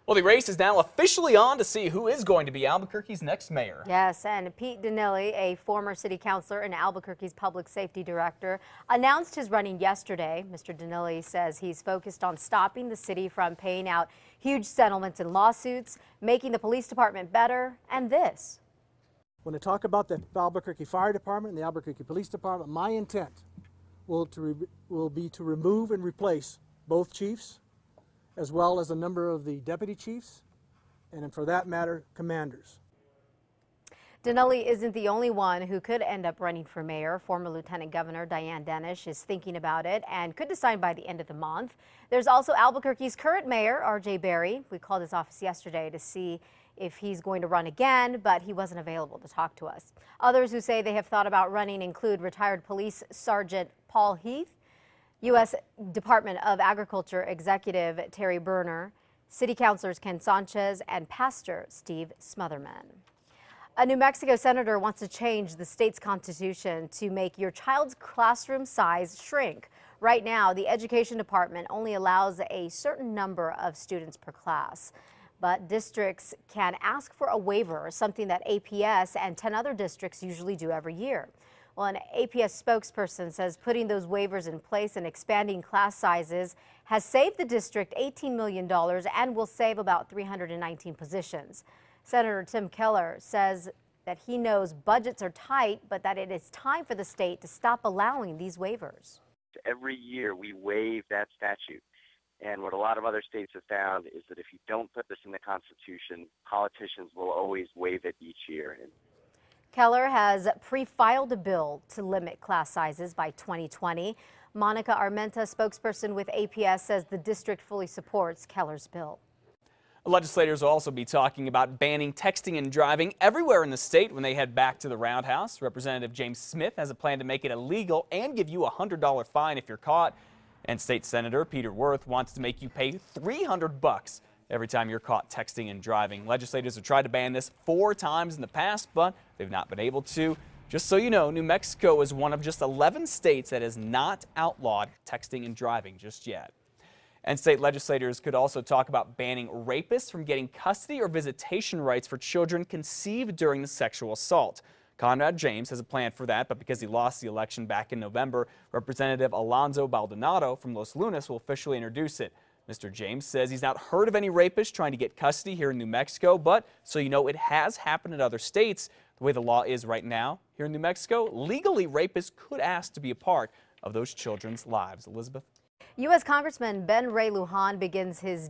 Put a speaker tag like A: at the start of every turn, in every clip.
A: Well, the race is now officially on to see who is going to be Albuquerque's next mayor.
B: Yes, and Pete Dinelli, a former city councilor and Albuquerque's public safety director, announced his running yesterday. Mr. Dinelli says he's focused on stopping the city from paying out huge settlements and lawsuits, making the police department better, and this.
C: When I talk about the Albuquerque Fire Department and the Albuquerque Police Department, my intent will be to remove and replace both chiefs, as well as a number of the deputy chiefs, and for that matter, commanders.
B: Dinelli isn't the only one who could end up running for mayor. Former Lieutenant Governor Diane Denish is thinking about it and could decide by the end of the month. There's also Albuquerque's current mayor, R.J. Berry. We called his office yesterday to see if he's going to run again, but he wasn't available to talk to us. Others who say they have thought about running include retired Police Sergeant Paul Heath, U.S. Department of Agriculture Executive Terry Berner, City Councilors Ken Sanchez, and Pastor Steve Smotherman. A New Mexico senator wants to change the state's constitution to make your child's classroom size shrink. Right now, the Education Department only allows a certain number of students per class, but districts can ask for a waiver, something that APS and 10 other districts usually do every year. Well, an APS spokesperson says putting those waivers in place and expanding class sizes has saved the district $18 million and will save about 319 positions. Senator Tim Keller says that he knows budgets are tight, but that it is time for the state to stop allowing these waivers.
D: Every year we waive that statute. And what a lot of other states have found is that if you don't put this in the Constitution, politicians will always waive it each year.
B: Keller has pre-filed a bill to limit class sizes by 2020. Monica Armenta, spokesperson with APS, says the district fully supports Keller's bill.
A: Legislators will also be talking about banning texting and driving everywhere in the state when they head back to the Roundhouse. Representative James Smith has a plan to make it illegal and give you a $100 fine if you're caught. And State Senator Peter Wirth wants to make you pay $300 every time you're caught texting and driving. Legislators have tried to ban this 4 times in the past, but they've not been able to. Just so you know, New Mexico is one of just 11 states that has not outlawed texting and driving just yet. And state legislators could also talk about banning rapists from getting custody or visitation rights for children conceived during the sexual assault. Conrad James has a plan for that, but because he lost the election back in November, Representative Alonzo Baldonado from Los Lunas will officially introduce it. Mr. James says he's not heard of any rapists trying to get custody here in New Mexico, but so you know, it has happened in other states. The way the law is right now here in New Mexico, legally rapists could ask to be a part of those children's lives. Elizabeth?
B: U.S. Congressman Ben Ray Lujan begins his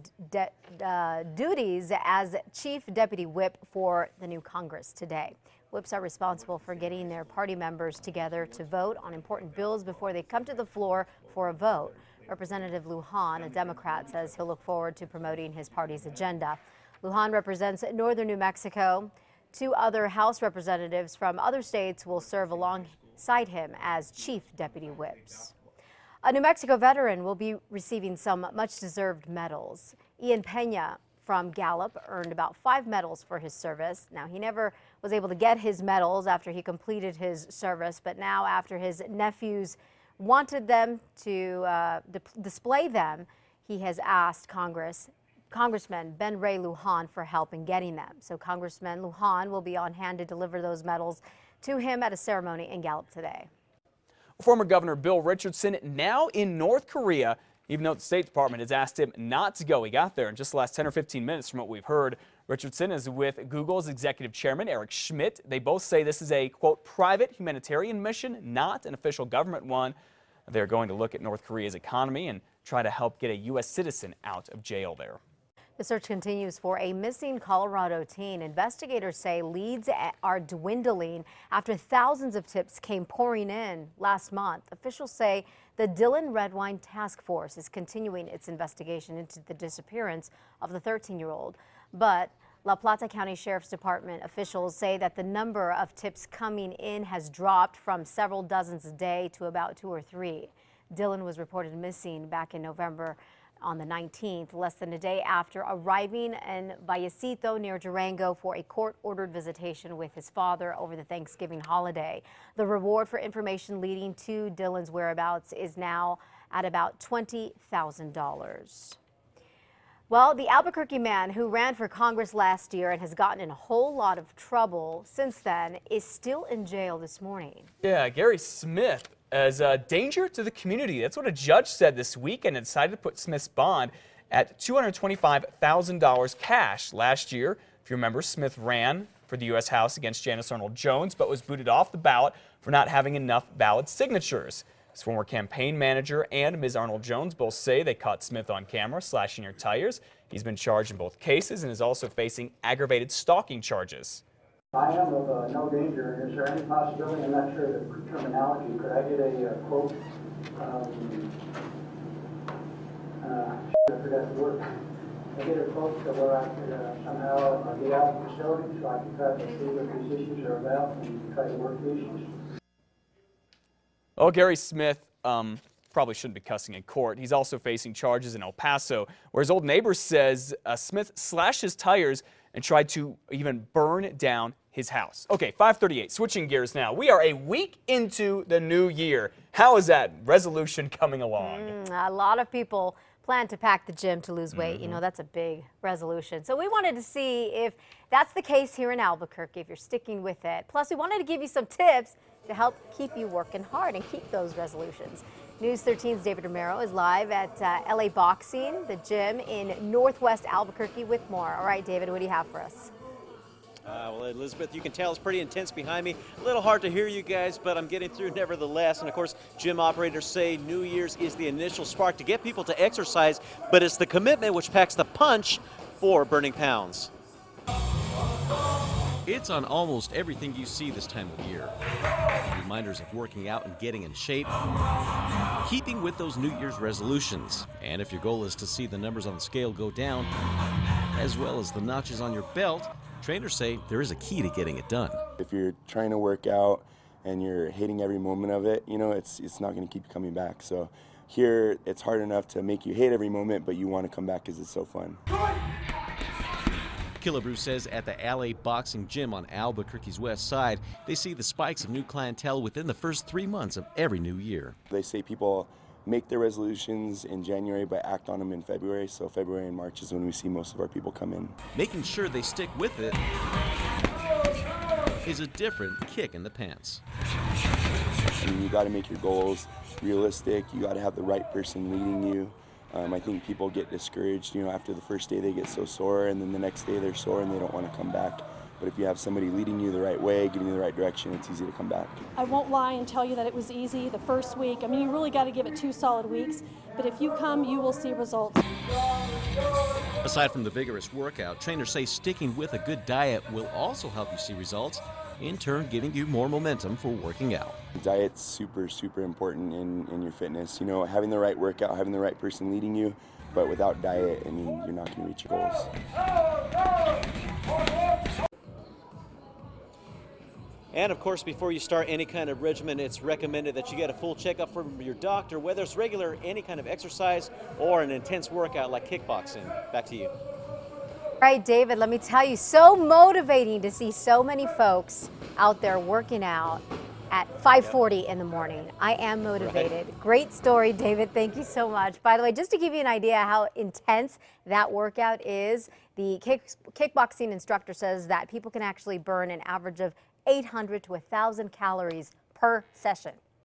B: duties as Chief Deputy Whip for the new Congress today. Whips are responsible for getting their party members together to vote on important bills before they come to the floor for a vote. Representative Lujan, a Democrat, says he'll look forward to promoting his party's agenda. Lujan represents northern New Mexico. 2 other House representatives from other states will serve alongside him as Chief Deputy Whips. A New Mexico veteran will be receiving some much-deserved medals. Ian Pena from Gallup earned about 5 medals for his service. Now, he never was able to get his medals after he completed his service, but now after his nephews wanted them to display them, he has asked Congressman Ben Ray Lujan for help in getting them. So Congressman Lujan will be on hand to deliver those medals to him at a ceremony in Gallup today.
A: Former Governor Bill Richardson now in North Korea, even though the State Department has asked him not to go. He got there in just the last 10 or 15 minutes from what we've heard. Richardson is with Google's executive chairman, Eric Schmidt. They both say this is a, quote, private humanitarian mission, not an official government one. They're going to look at North Korea's economy and try to help get a U.S. citizen out of jail there.
B: The search continues for a missing Colorado teen. Investigators say leads are dwindling after thousands of tips came pouring in last month. Officials say the Dillon Red Wine Task Force is continuing its investigation into the disappearance of the 13-year-old. But La Plata County Sheriff's Department officials say that the number of tips coming in has dropped from several dozens a day to about 2 or 3. Dillon was reported missing back in November on the 19th, less than a day after arriving in Vallecito near Durango for a court-ordered visitation with his father over the Thanksgiving holiday. The reward for information leading to Dillon's whereabouts is now at about $20,000. Well, the Albuquerque man who ran for Congress last year and has gotten in a whole lot of trouble since then is still in jail this morning.
A: Yeah, Gary Smith is a danger to the community. That's what a judge said this week and decided to put Smith's bond at $225,000 cash. Last year, if you remember, Smith ran for the U.S. House against Janice Arnold Jones, but was booted off the ballot for not having enough ballot signatures. His former campaign manager and Ms. Arnold Jones both say they caught Smith on camera slashing her tires. He's been charged in both cases and is also facing aggravated stalking charges.
E: I am of no danger. Is there any possibility, I'm not sure of the terminology, could I get a quote? I forgot the word. I get a quote to where I could somehow get out of the facility so I can try to see what these issues are about and try to work the issues.
A: Oh, Gary Smith probably shouldn't be cussing in court. He's also facing charges in El Paso, where his old neighbor says Smith slashed his tires and tried to even burn down his house. Okay, 5:38, switching gears now. We are a week into the new year. How is that resolution coming along?
B: A lot of people plan to pack the gym to lose weight. You know, that's a big resolution. So we wanted to see if that's the case here in Albuquerque, if you're sticking with it. Plus, we wanted to give you some tips to help keep you working hard and keep those resolutions. News 13's David Romero is live at LA Boxing, the gym in Northwest Albuquerque with more. All right, David, what do you have for us?
F: Well, Elizabeth, you can tell it's pretty intense behind me. A little hard to hear you guys, but I'm getting through nevertheless. And of course, gym operators say New Year's is the initial spark to get people to exercise, but it's the commitment which packs the punch for burning pounds. It's on almost everything you see this time of year. Reminders of working out and getting in shape, keeping with those New Year's resolutions. And if your goal is to see the numbers on the scale go down, as well as the notches on your belt, trainers say there is a key to getting it done.
G: If you're trying to work out and you're hating every moment of it, you know, it's not going to keep you coming back. So here, it's hard enough to make you hate every moment, but you want to come back because it's so fun.
F: Killebrew says at the LA Boxing Gym on Albuquerque's west side, they see the spikes of new clientele within the first 3 months of every new year.
G: They say people make their resolutions in January but act on them in February, so February and March is when we see most of our people come in.
F: Making sure they stick with it is a different kick in the pants.
G: You got to make your goals realistic. You got to have the right person leading you. I think people get discouraged, you know, after the first day they get so sore, and then the next day they're sore and they don't want to come back. But if you have somebody leading you the right way, giving you the right direction, it's easy to come back.
H: I won't lie and tell you that it was easy the first week. I mean, you really got to give it 2 solid weeks. But if you come, you will see results.
F: Aside from the vigorous workout, trainers say sticking with a good diet will also help you see results, in turn giving you more momentum for working out.
G: Diet's super, super important in your fitness. You know, having the right workout, having the right person leading you, but without diet, I mean, you're not going to reach your goals.
F: And of course, before you start any kind of regimen, it's recommended that you get a full checkup from your doctor, whether it's regular, any kind of exercise, or an intense workout like kickboxing. Back to you.
B: All right, David, let me tell you, so motivating to see so many folks out there working out at 5:40 in the morning. I am motivated. Right. Great story, David. Thank you so much. By the way, just to give you an idea how intense that workout is, the kickboxing instructor says that people can actually burn an average of 800 to 1,000 calories per session.